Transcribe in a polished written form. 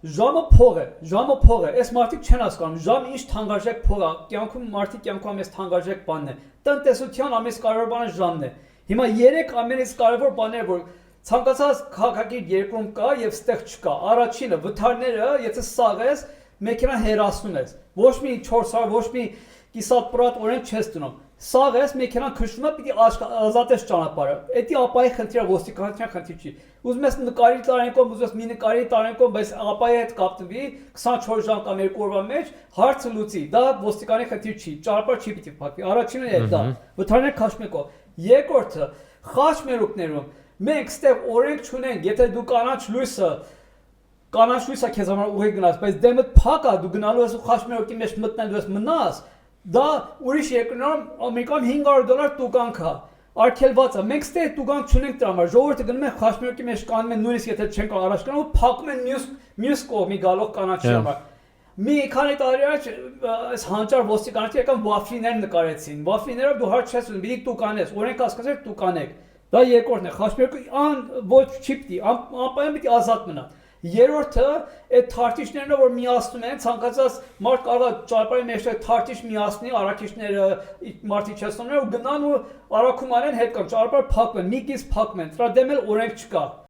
ժամը փող է, այս մարդիկ չեն հասկանում, ժամը ինչ թանկարժեք փող է, կյանքում մարդիկ կյանքում ամենից թանկարժեք բանն է, տնտեսության ամենից կարևոր բանը ժամն է, հիմա երեք ամենից կարևոր բաները, որ ցանկացած քաղաքագիր երկրում կա եւ ստեղ չկա, առաջինը վթարները, եթե սաղ ես, մեքենան հերացնում ես, ոչ մի 400, ոչ մի կիսատ օրենք չես դնում, սաղ ես, մեքենան քշվում է, պիտի ազատես ճանապարհը, էդի ապայի խնդիրը ոստիկանության խնդիր չի, ուզում ես նկարի տարենկով, ուզում ես մի նկարի տարենկով, բայց ապայի հետ կապտվի 24 ժամ կամ 2 օրվա մեջ, հարցը լուծի, դա ոստիկանի խնդիր չի, ճանապարհը չի պիտի փակվի, առաջինը է դա, վթարները քաշում եք, երկրորդը, խաչմերուկներում մենք ստեղ օրենք չունենք, եթե դու կանաչ լույսը քեզ համար ուղի գնաս, բայց դեմդ փակ է, դու գնալու ես ու խաչմերուկի մեջ մտնես, դու ես մնաս, դա ուրիշ երկրներում Ամերիկայում $500 տուգանք է, արգելված է, մենք ստեղ տուգանք չունենք դրա համար, ժողովուրդը գնում են խաչմերուկի մեջ կանում են, նույնիսկ եթե չեն կարող առաջ գնալ, ու փակում են մյուս կողմի գալով կանաչի համար։ Մի քանի տարի առաջ այս հանճար ոստիկանները եկան վաֆլիներ նկարեցին, վաֆլիներով դու հարց չես ուզում, պիտի տուկանես, օրենք հասկացեք տուկանեք։ Դա երկրորդն է, խաչմերուկը ոչ չի պիտի, անպայման պիտի ազատ մնա։ Երրորդը այդ թարտիչներն որ միացնում են, ցանկացած մարդ կարող է ճանապարհի մեջ թարտիչ միացնի, առաքիչները մարդիչացնողները ու գնան ու առաքում անեն հետ կան, ճանապարհը փակվում, մի կից փակվում են, դրա դեմ էլ օրենք չկա։